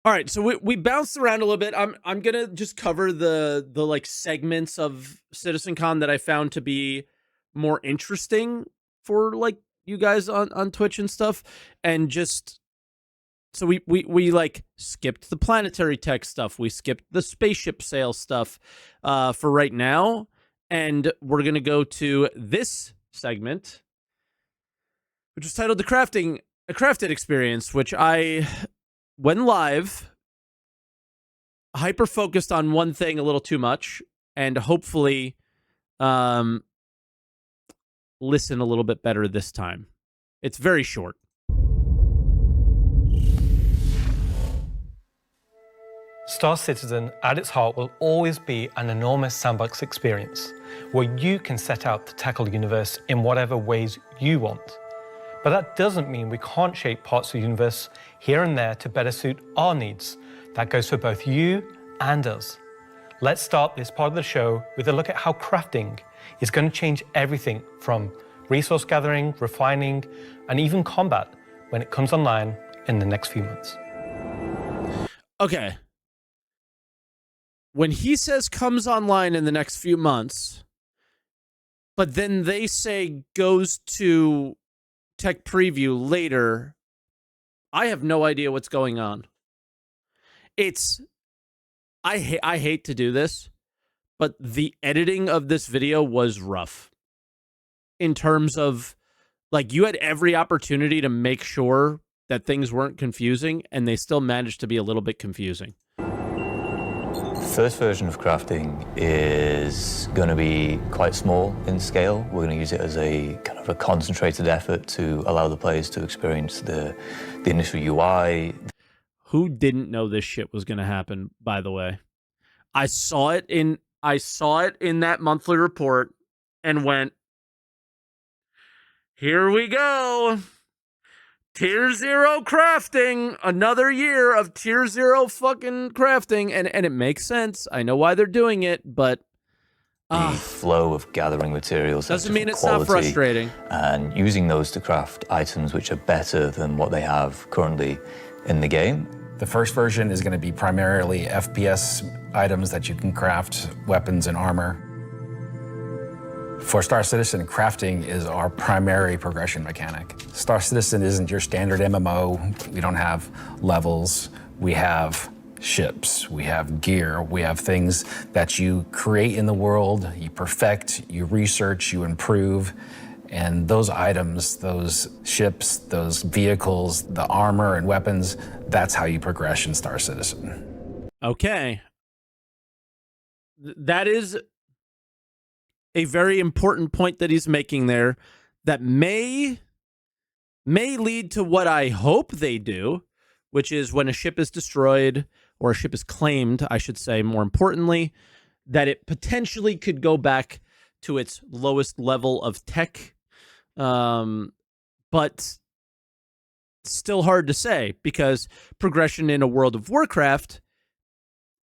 All right, so we bounced around a little bit. I'm gonna just cover the like segments of Citizencon that I found to be more interesting for like you guys on Twitch and stuff, and just so we like skipped the planetary tech stuff, we skipped the spaceship sales stuff for right now, and we're gonna go to this segment, which is titled "The Crafted Experience," which I, when live, hyper focused on one thing a little too much, and hopefully listen a little bit better this time. It's very short. Star Citizen, at its heart, will always be an enormous sandbox experience where you can set out to tackle the universe in whatever ways you want. But that doesn't mean we can't shape parts of the universe here and there to better suit our needs. That goes for both you and us. Let's start this part of the show with a look at how crafting is going to change everything from resource gathering, refining, and even combat when it comes online in the next few months. Okay. When he says comes online in the next few months, but then they say goes to tech preview later, I have no idea what's going on. I hate to do this, but the editing of this video was rough. In terms of, like, you had every opportunity to make sure that things weren't confusing, and they still managed to be a little bit confusing. The first version of crafting is going to be quite small in scale. We're going to use it as a kind of a concentrated effort to allow the players to experience the initial UI. Who didn't know this shit was going to happen, by the way? I saw it in that monthly report and went, here we go. Tier 0 crafting, another year of Tier 0 fucking crafting, and it makes sense. I know why they're doing it, but the flow of gathering materials doesn't mean it's not frustrating. And using those to craft items which are better than what they have currently in the game. The first version is going to be primarily FPS items that you can craft, weapons and armor. For Star Citizen, crafting is our primary progression mechanic. Star Citizen isn't your standard MMO. We don't have levels. We have ships, we have gear, we have things that you create in the world, you perfect, you research, you improve. And those items, those ships, those vehicles, the armor and weapons, that's how you progress in Star Citizen. Okay. That is a very important point that he's making there that may lead to what I hope they do, which is when a ship is destroyed, or a ship is claimed, I should say, more importantly, that it potentially could go back to its lowest level of tech. But still hard to say, because progression in a World of Warcraft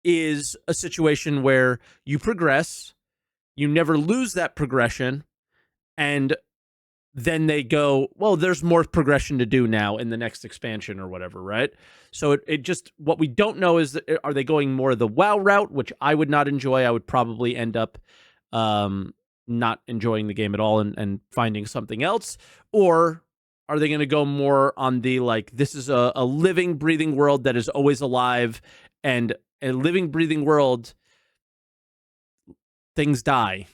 is a situation where you progress, you never lose that progression, and then they go, well, there's more progression to do now in the next expansion or whatever, right? So it just, what we don't know is, are they going more the WoW route, which I would not enjoy. I would probably end up not enjoying the game at all and finding something else. Or are they going to go more on the, like, this is a living, breathing world that is always alive, and a living, breathing world, things die,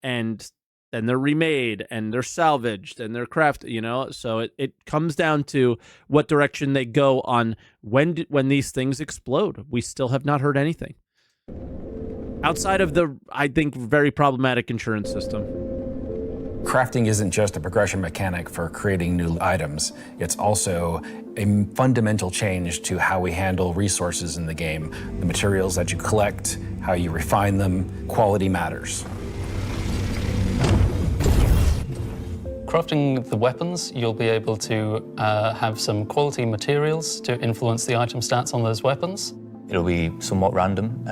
and then they're remade, and they're salvaged, and they're crafted, you know? So it comes down to what direction they go on when these things explode. We still have not heard anything. Outside of the, I think, very problematic insurance system. Crafting isn't just a progression mechanic for creating new items. It's also a fundamental change to how we handle resources in the game. The materials that you collect, how you refine them, quality matters. Crafting the weapons, you'll be able to have some quality materials to influence the item stats on those weapons. It'll be somewhat random,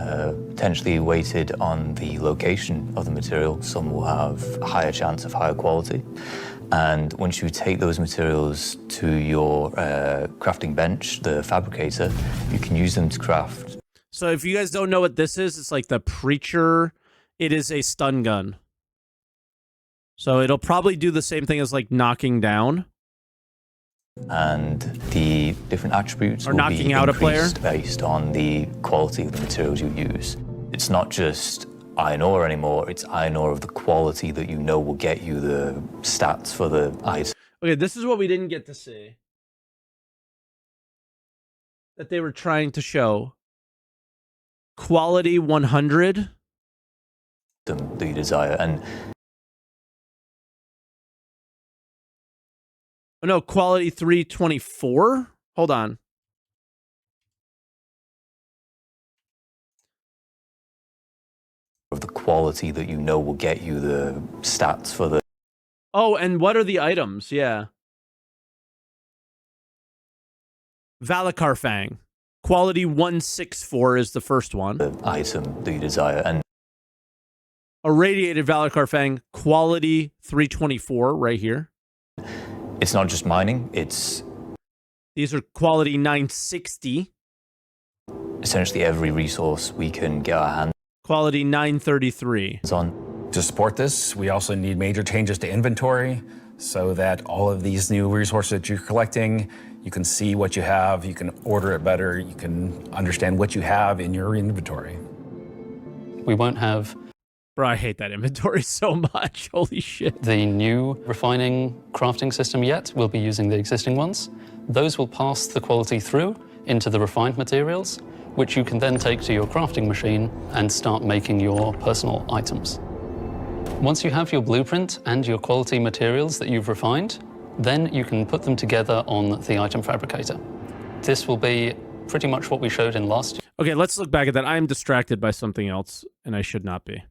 potentially weighted on the location of the material. Some will have a higher chance of higher quality. And once you take those materials to your crafting bench, the fabricator, you can use them to craft. So if you guys don't know what this is, it's like the Preacher. It is a stun gun. So it'll probably do the same thing as like knocking down. And the different attributes or will knocking be out a player increased based on the quality of the materials you use. It's not just iron ore anymore, it's iron ore of the quality that you know will get you the stats for the item. Okay, this is what we didn't get to see. That they were trying to show. Quality 100. That you desire. And oh, no, quality 324? Hold on. of the quality that you know will get you the stats for the... Oh, and what are the items? Yeah. Valakarfang. Quality 164 is the first one. the item that you desire. And Irradiated Valakarfang, quality 324 right here. it's not just mining, it's These are quality 960. essentially every resource we can get our hands Quality 933. on. To support this, we also need major changes to inventory so that all of these new resources that you're collecting, you can see what you have, you can order it better, you can understand what you have in your inventory. We won't have Bro, I hate that inventory so much. Holy shit. the new refining crafting system yet. We'll be using the existing ones. Those will pass the quality through into the refined materials, which you can then take to your crafting machine and start making your personal items. Once you have your blueprint and your quality materials that you've refined, then you can put them together on the item fabricator. This will be pretty much what we showed in last year. Okay, let's look back at that. I am distracted by something else, and I should not be.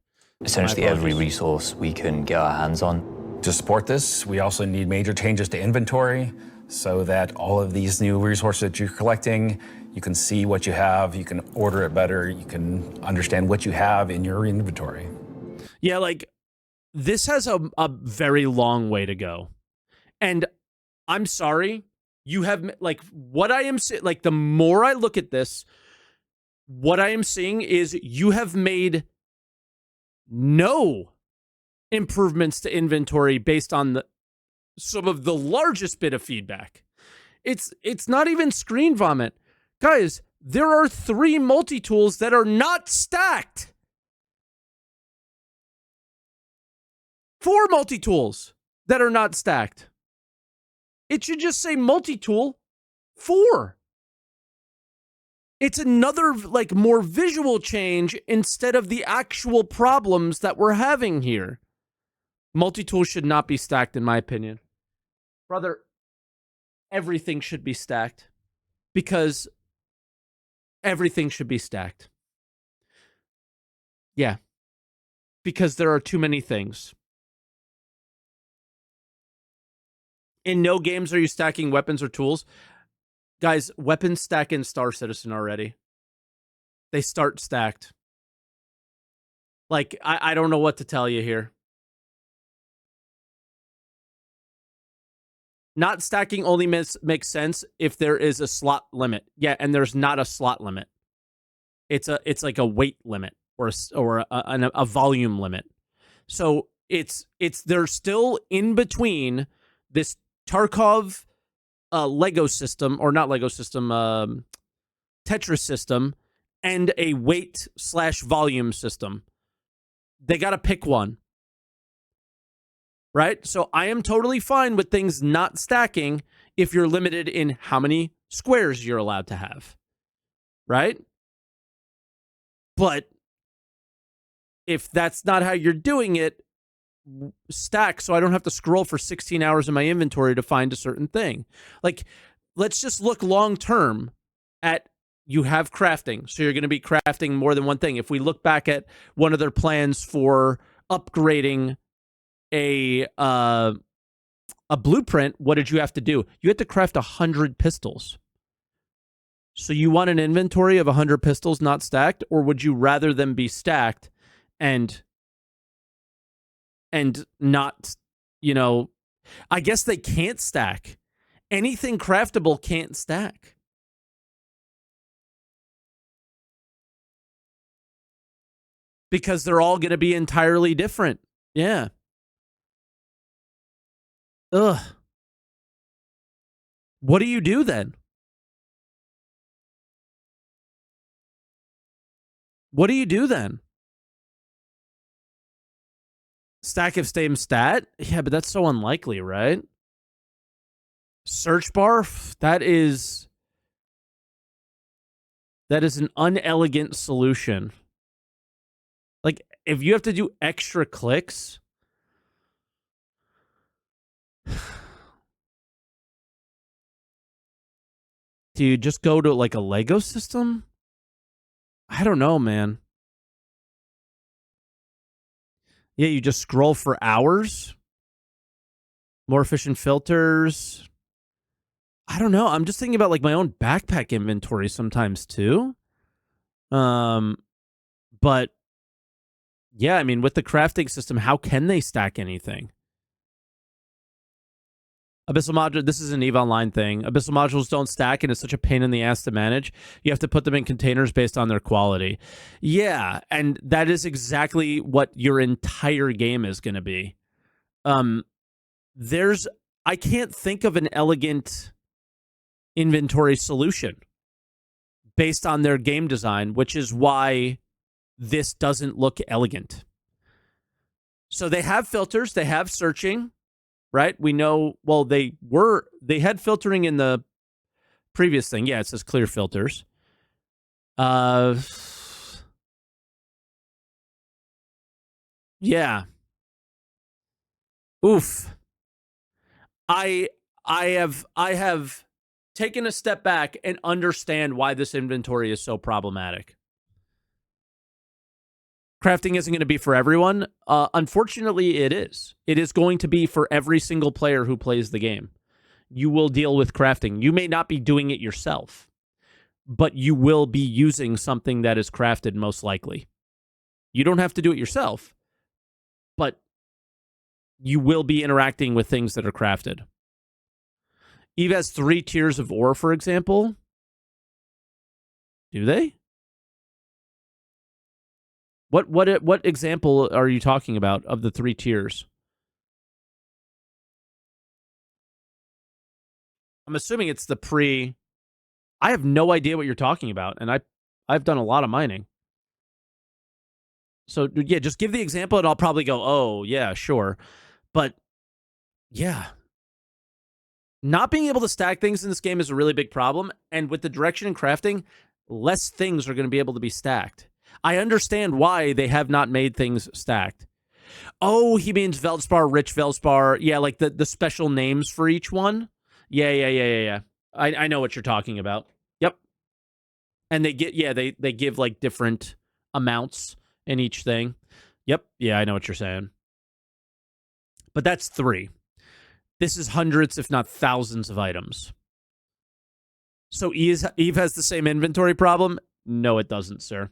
Essentially every resource we can get our hands on. To support this, we also need major changes to inventory so that all of these new resources that you're collecting, you can see what you have, you can order it better, you can understand what you have in your inventory. Yeah, like, this has a very long way to go. And I'm sorry, you have, like, what I am saying, like, the more I look at this, what I am seeing is you have made no improvements to inventory based on some of the largest bit of feedback. It's not even screen vomit. Guys, there are 3 multi-tools that are not stacked. 4 multi-tools that are not stacked. It should just say multi-tool 4. It's another, like, more visual change instead of the actual problems that we're having here. Multi-tool should not be stacked, in my opinion. Brother, everything should be stacked. Because everything should be stacked. Yeah. Because there are too many things. In no games are you stacking weapons or tools. Guys, weapons stack in Star Citizen already. They start stacked. Like, I don't know what to tell you here. Not stacking only makes sense if there is a slot limit. Yeah, and there's not a slot limit. It's like a weight limit or a volume limit. So they're still in between this Tarkov Lego system, or not Lego system, Tetris system, and a weight/volume system. They got to pick one. Right? So I am totally fine with things not stacking if you're limited in how many squares you're allowed to have. Right? But if that's not how you're doing it, stack so I don't have to scroll for 16 hours in my inventory to find a certain thing. Like, let's just look long term at, you have crafting, so you're going to be crafting more than one thing. If we look back at one of their plans for upgrading a blueprint, what did you have to do? You had to craft 100 pistols. So you want an inventory of 100 pistols not stacked, or would you rather them be stacked and not, you know, I guess they can't stack. Anything craftable can't stack. Because they're all going to be entirely different. Yeah. Ugh. What do you do then? What do you do then? Stack if same stat? Yeah, but that's so unlikely, right? Search bar? That is an unelegant solution. Like, if you have to do extra clicks, do you just go to like a Lego system? I don't know, man. Yeah, you just scroll for hours. More efficient filters. I don't know. I'm just thinking about like my own backpack inventory sometimes too. But yeah, I mean, with the crafting system, how can they stack anything? Abyssal module, this is an EVE Online thing. Abyssal modules don't stack, and it's such a pain in the ass to manage. You have to put them in containers based on their quality. Yeah, and that is exactly what your entire game is going to be. I can't think of an elegant inventory solution based on their game design, which is why this doesn't look elegant. So they have filters, they have searching, right? We know, well, they had filtering in the previous thing. Yeah, it says clear filters. Yeah. Oof. I have taken a step back and understand why this inventory is so problematic. Crafting isn't going to be for everyone. Unfortunately, it is. It is going to be for every single player who plays the game. You will deal with crafting. You may not be doing it yourself, but you will be using something that is crafted most likely. You don't have to do it yourself, but you will be interacting with things that are crafted. EVE has 3 tiers of ore, for example. Do they? What example are you talking about of the 3 tiers? I'm assuming it's the pre. I have no idea what you're talking about, and I've done a lot of mining. So yeah, just give the example, and I'll probably go, oh yeah, sure. But yeah, not being able to stack things in this game is a really big problem. And with the direction in crafting, less things are going to be able to be stacked. I understand why they have not made things stacked. Oh, he means Veldspar, Rich Veldspar. Yeah, like the special names for each one. Yeah. I know what you're talking about. Yep. And they give like different amounts in each thing. Yep. Yeah, I know what you're saying. But that's 3. This is hundreds, if not thousands, of items. So EVE has the same inventory problem? No, it doesn't, sir.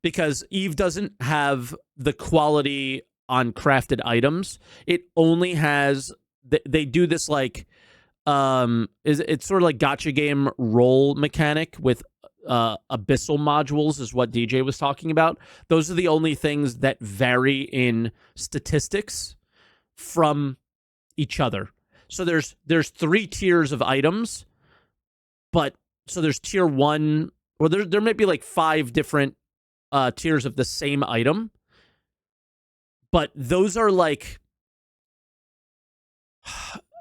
Because EVE doesn't have the quality on crafted items. It only has... They do this like... it's sort of like gacha game role mechanic with abyssal modules is what DJ was talking about. Those are the only things that vary in statistics from each other. So there's 3 tiers of items, but so there's tier 1, or there might be like 5 different tiers of the same item, but those are like,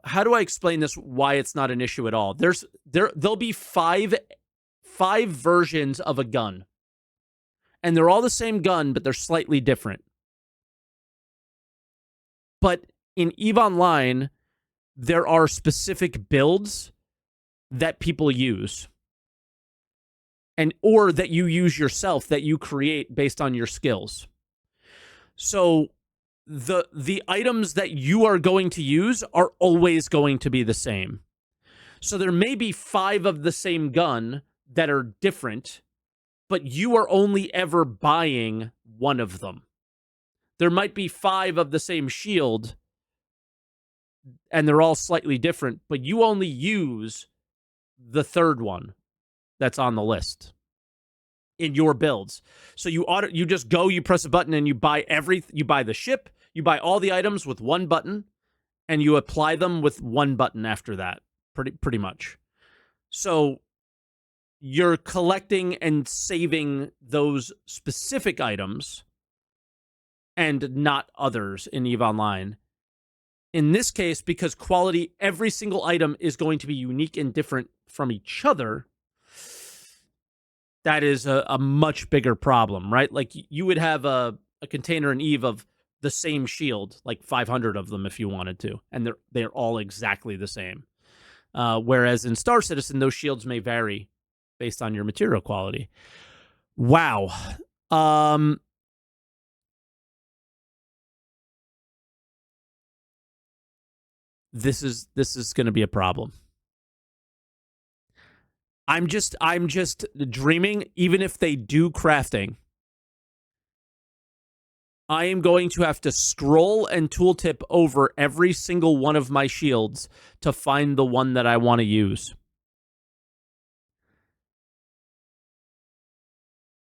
how do I explain this? Why it's not an issue at all? There'll be 5 versions of a gun, and they're all the same gun, but they're slightly different. But in EVE Online, there are specific builds that people use, or that you use yourself, that you create based on your skills. So the items that you are going to use are always going to be the same. So there may be 5 of the same gun, that are different, but you are only ever buying one of them. There might be 5 of the same shield, and they're all slightly different, but you only use the third one that's on the list in your builds. So you just go, you press a button, and you buy you buy the ship, you buy all the items with one button, and you apply them with one button after that, pretty much. So you're collecting and saving those specific items and not others in EVE Online. In this case, because quality, every single item is going to be unique and different from each other, that is a much bigger problem, right? Like, you would have a container in EVE of the same shield, like 500 of them if you wanted to, and they're all exactly the same. Whereas in Star Citizen, those shields may vary based on your material quality. Wow. This is going to be a problem. I'm just dreaming, even if they do crafting, I am going to have to scroll and tooltip over every single one of my shields to find the one that I want to use.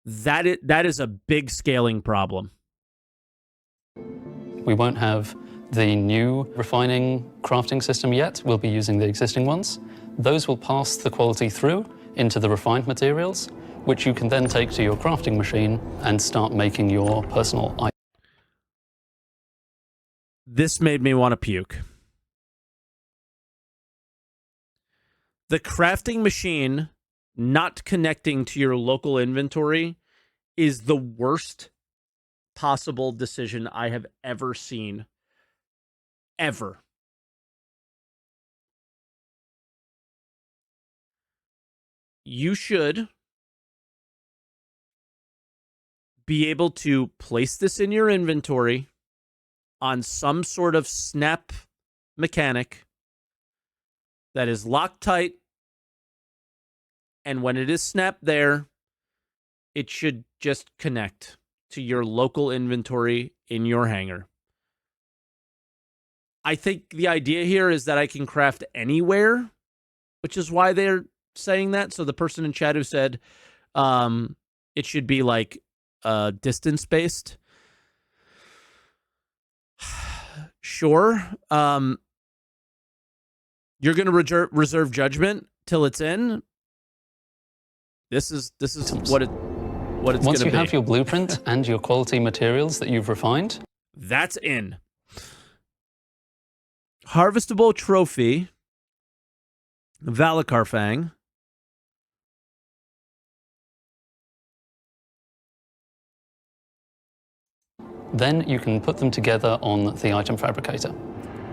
That is a big scaling problem. We won't have the new refining crafting system yet. We'll be using the existing ones. Those will pass the quality through into the refined materials, which you can then take to your crafting machine and start making your personal items. This made me want to puke. The crafting machine not connecting to your local inventory is the worst possible decision I have ever seen. Ever. You should be able to place this in your inventory on some sort of snap mechanic that is Loctite, and when it is snapped there, it should just connect to your local inventory in your hangar. I think the idea here is that I can craft anywhere, which is why they're saying that. So the person in chat who said it should be like distance-based. Sure. You're going to reserve judgment till it's in. This is what it's going to be. Once you have your blueprint and your quality materials that you've refined, that's in. Harvestable trophy, Valakarfang. then you can put them together on the item fabricator.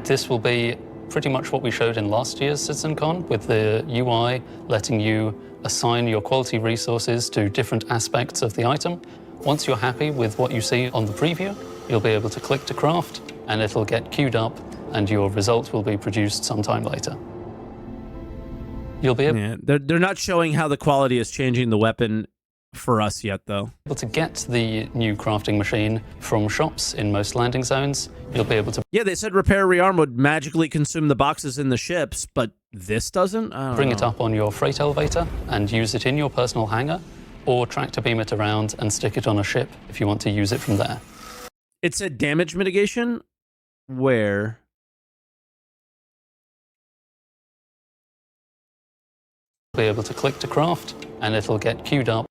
This will be pretty much what we showed in last year's Citizencon, with the UI letting you assign your quality resources to different aspects of the item. Once you're happy with what you see on the preview, you'll be able to click to craft, and it'll get queued up, and your result will be produced sometime later. You'll be able They're not showing how the quality is changing the weapon for us yet, though. to get the new crafting machine from shops in most landing zones. You'll be able to Yeah, they said repair rearm would magically consume the boxes in the ships, but this doesn't? I don't bring know. it up on your freight elevator and use it in your personal hangar, or tractor beam it around and stick it on a ship if you want to use it from there. It said damage mitigation. Where? You'll be able to click to craft, and it'll get queued up.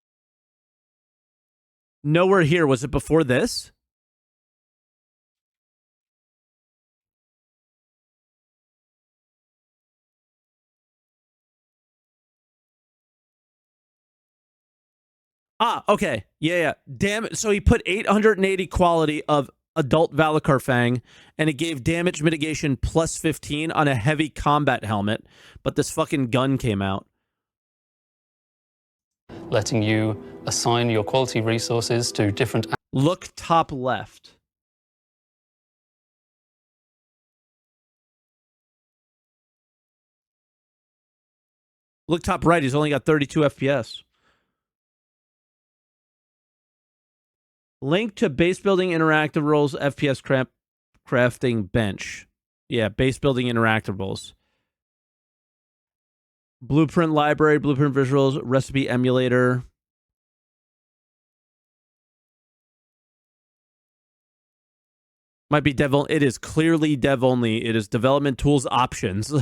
Nowhere here. Was it before this? Ah, okay. Yeah. Damn it. So he put 880 quality of adult Valakarfang, and it gave damage mitigation plus 15 on a heavy combat helmet, but this fucking gun came out. Letting you assign your quality resources to different Look top left. Look top right, he's only got 32 FPS. Link to base building interactive roles, FPS crafting bench. Yeah, base building interactables. Blueprint library, blueprint visuals, recipe emulator. Might be dev only. It is clearly dev only. It is development tools options.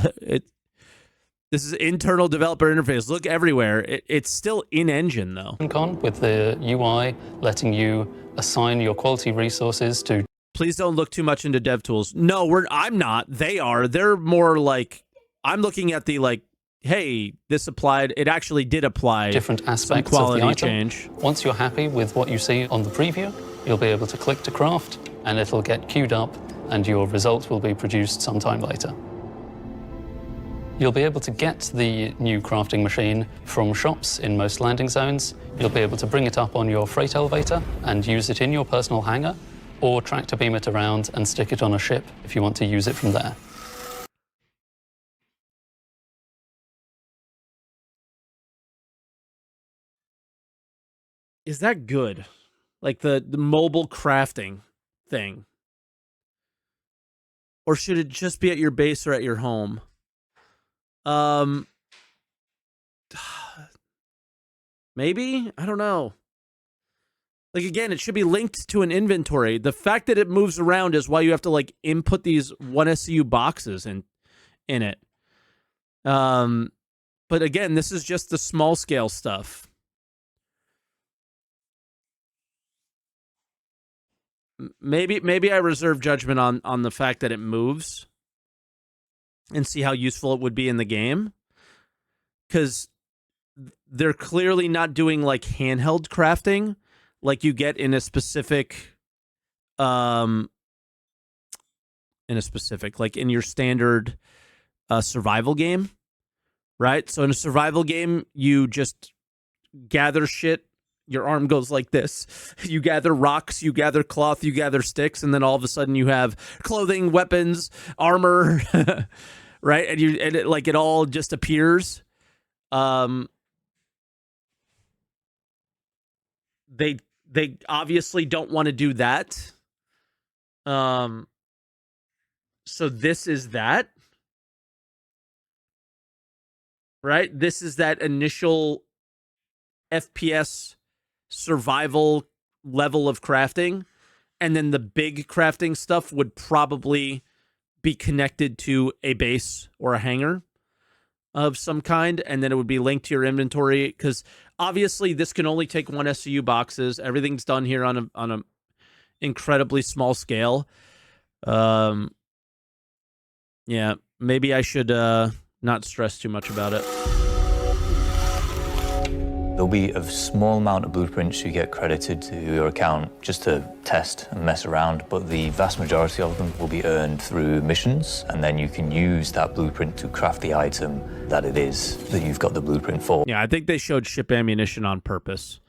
This is internal developer interface. Look everywhere. It's still in engine though. Citizencon with the UI letting you assign your quality resources to. Please don't look too much into dev tools. No, I'm not. They are. They're more like, I'm looking at the like, hey, this applied. It actually did apply Different aspects some quality of the item. change. Once you're happy with what you see on the preview, you'll be able to click to craft, and it'll get queued up, and your result will be produced sometime later. You'll be able to get the new crafting machine from shops in most landing zones. You'll be able to bring it up on your freight elevator and use it in your personal hangar, or tractor beam it around and stick it on a ship if you want to use it from there. Is that good? Like the mobile crafting thing? Or should it just be at your base or at your home? Maybe? I don't know. Like, again, it should be linked to an inventory. The fact that it moves around is why you have to, like, input these 1SCU boxes in it. But again, this is just the small scale stuff. Maybe I reserve judgment on the fact that it moves and see how useful it would be in the game. Because they're clearly not doing, like, handheld crafting like you get in a specific, like in your standard survival game, right? So in a survival game, you just gather shit. Your arm goes like this. You gather rocks, you gather cloth, you gather sticks, and then all of a sudden you have clothing, weapons, armor, right? And it all just appears. They obviously don't want to do that. So this is that. Right? This is that initial FPS survival level of crafting. And then the big crafting stuff would probably be connected to a base or a hangar of some kind, and then it would be linked to your inventory, because obviously this can only take 1SCU boxes. Everything's done here on a incredibly small scale. Yeah, maybe I should not stress too much about it. There'll be a small amount of blueprints you get credited to your account just to test and mess around, but the vast majority of them will be earned through missions, and then you can use that blueprint to craft the item that it is that you've got the blueprint for. Yeah, I think they showed ship ammunition on purpose,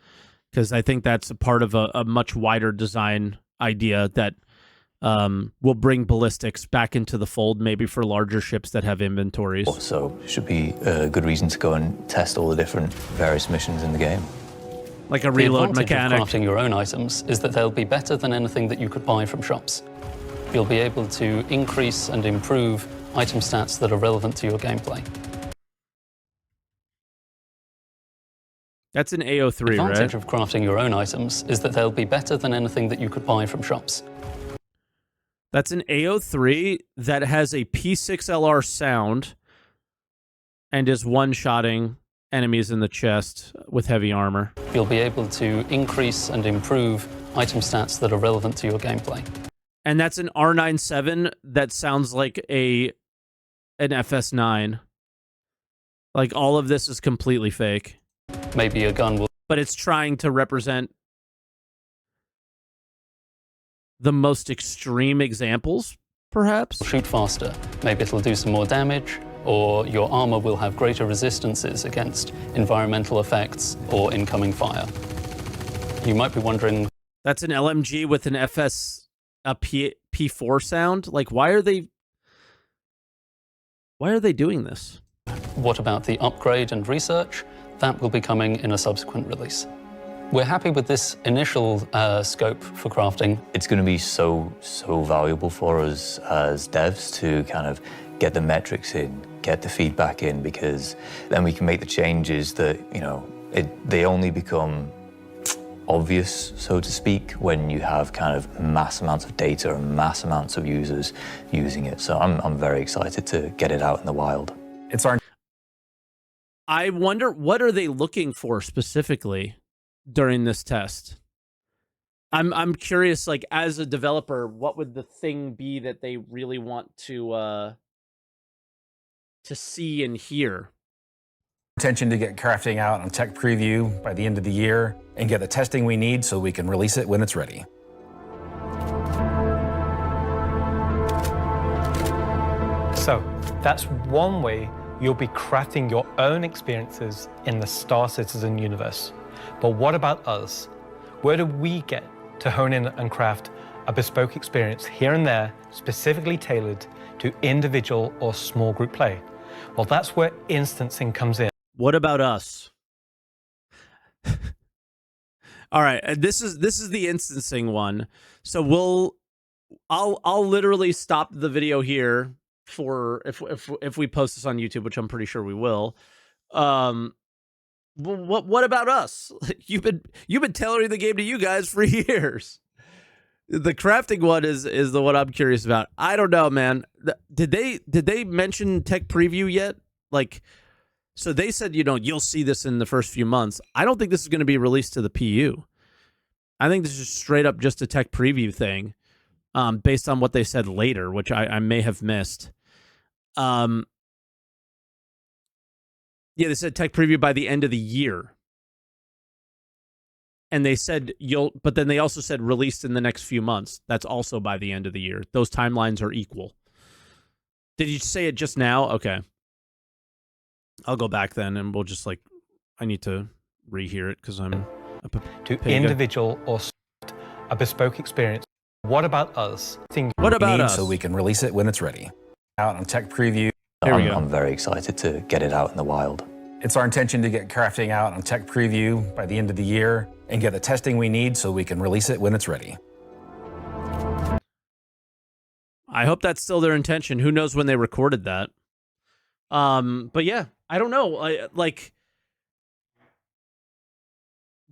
because I think that's a part of a much wider design idea that will bring ballistics back into the fold, maybe for larger ships that have inventories. So it should be a good reason to go and test all the different various missions in the game. Like a reload mechanic. The advantage of crafting your own items is that they'll be better than anything that you could buy from shops. You'll be able to increase and improve item stats that are relevant to your gameplay. That's an AO3, right? The advantage of crafting your own items is that they'll be better than anything that you could buy from shops. That's an AO3 that has a P6LR sound and is one-shotting enemies in the chest with heavy armor. You'll be able to increase and improve item stats that are relevant to your gameplay. And that's an R97 that sounds like an FS9. Like, all of this is completely fake. Maybe a gun will... But it's trying to represent the most extreme examples, perhaps? shoot faster. Maybe it'll do some more damage, or your armor will have greater resistances against environmental effects or incoming fire. You might be wondering... That's an LMG with an P4 sound? Like, why are they doing this? What about the upgrade and research? That will be coming in a subsequent release. We're happy with this initial scope for crafting. It's going to be so valuable for us as devs to kind of get the metrics in, get the feedback in, because then we can make the changes that, you know, they only become obvious, so to speak, when you have kind of mass amounts of data and mass amounts of users using it. So I'm very excited to get it out in the wild. It's our I wonder, what are they looking for specifically during this test? I'm curious, like, as a developer, what would the thing be that they really want to see and hear? intention to get crafting out on tech preview by the end of the year and get the testing we need so we can release it when it's ready. So that's one way you'll be crafting your own experiences in the Star Citizen universe. But what about us? Where do we get to hone in and craft a bespoke experience here and there, specifically tailored to individual or small group play? Well, that's where instancing comes in. What about us? All right, this is the instancing one. So I'll literally stop the video here for if we post this on YouTube, which I'm pretty sure we will. What about us? You've been tailoring the game to you guys for years. The crafting one is the one I'm curious about. I don't know, man. Did they mention tech preview yet? Like, so they said, you'll see this in the first few months. I don't think this is going to be released to the PU. I think this is straight up just a tech preview thing, based on what they said later, which I may have missed. Yeah, they said tech preview by the end of the year. And they said but then they also said released in the next few months. That's also by the end of the year. Those timelines are equal. Did you say it just now? Okay. I'll go back then and we'll just I need to rehear it because I'm to individual or a bespoke experience. What about us? What about us? So we can release it when it's ready. Out on tech preview. I'm very excited to get it out in the wild. It's our intention to get crafting out on tech preview by the end of the year and get the testing we need so we can release it when it's ready. I hope that's still their intention. Who knows when they recorded that? But yeah, I don't know.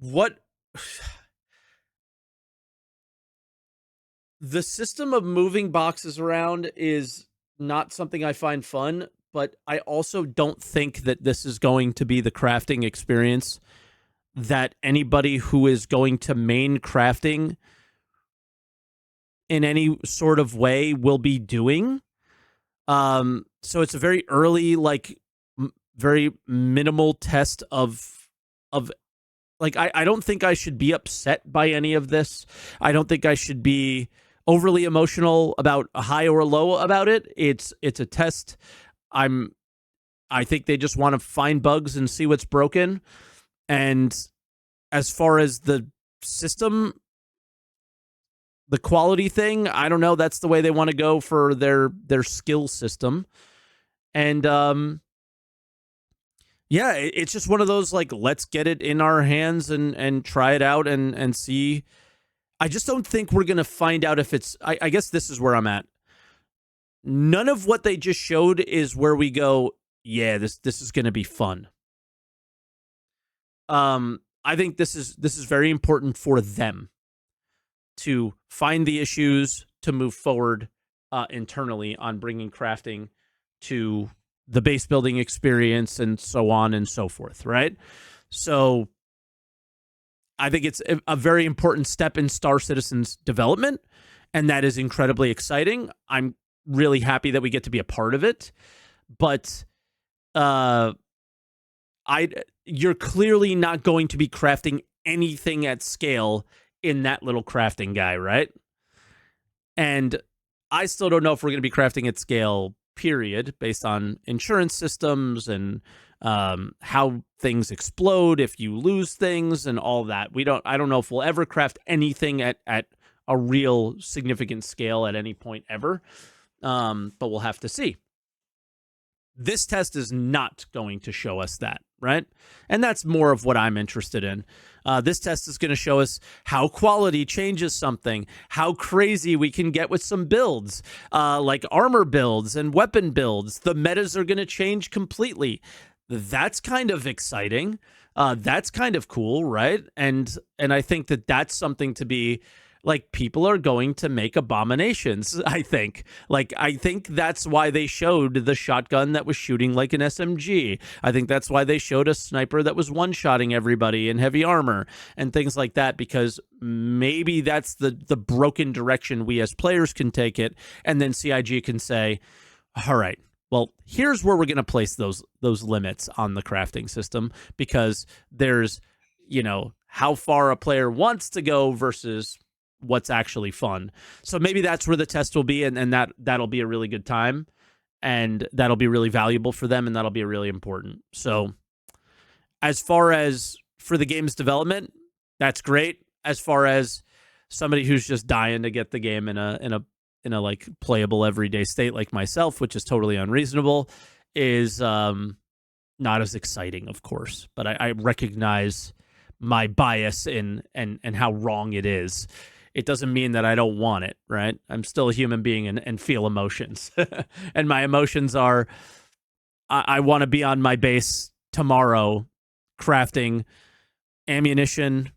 What the system of moving boxes around is not something I find fun, but I also don't think that this is going to be the crafting experience that anybody who is going to main crafting in any sort of way will be doing. So it's a very early, very minimal test of I don't think I should be upset by any of this. I don't think I should be overly emotional about a high or a low about it. It's a test. I think they just want to find bugs and see what's broken. And as far as the system, the quality thing, I don't know. That's the way they want to go for their skill system. And yeah, it's just one of those let's get it in our hands and try it out and see. I just don't think we're going to find out if it's, I guess this is where I'm at. None of what they just showed is where we go, yeah, this is going to be fun. I think this is very important for them to find the issues to move forward internally on bringing crafting to the base building experience and so on and so forth, right? So I think it's a very important step in Star Citizen's development, and that is incredibly exciting. I'm really happy that we get to be a part of it, but you're clearly not going to be crafting anything at scale in that little crafting guy, right? And I still don't know if we're going to be crafting at scale, period, based on insurance systems and how things explode if you lose things and all that. I don't know if we'll ever craft anything at a real significant scale at any point ever. But we'll have to see. This test is not going to show us that, right? And that's more of what I'm interested in. This test is going to show us how quality changes something, how crazy we can get with some builds, like armor builds and weapon builds. The metas are going to change completely. That's kind of exciting. That's kind of cool, right? And I think that that's something to be like, people are going to make abominations, I think. Like, I think that's why they showed the shotgun that was shooting like an SMG. I think that's why they showed a sniper that was one-shotting everybody in heavy armor and things like that, because maybe that's the broken direction we as players can take it, and then CIG can say, all right, well, here's where we're going to place those limits on the crafting system, because there's, how far a player wants to go versus what's actually fun. So maybe that's where the test will be, and that'll be a really good time, and that'll be really valuable for them, and that'll be really important. So as far as for the game's development, that's great. As far as somebody who's just dying to get the game in a like playable everyday state like myself, which is totally unreasonable, is not as exciting, of course. But I recognize my bias and how wrong it is. It doesn't mean that I don't want it, right? I'm still a human being and feel emotions. And my emotions are, I want to be on my base tomorrow crafting ammunition,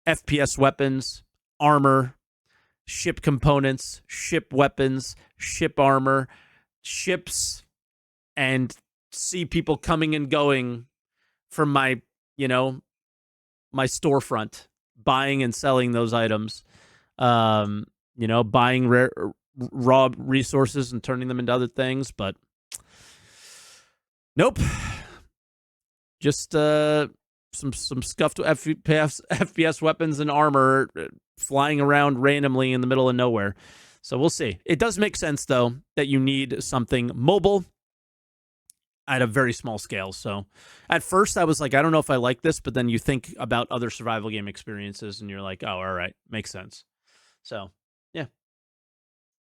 FPS weapons, armor, ship components, ship weapons, ship armor, ships, and see people coming and going from my, my storefront, buying and selling those items, buying raw resources and turning them into other things. But nope, just some scuffed FPS weapons and armor flying around randomly in the middle of nowhere. So we'll see. It does make sense, though, that you need something mobile at a very small scale. So at first I was like, I don't know if I like this, but then you think about other survival game experiences and you're like, oh, all right, makes sense. So yeah,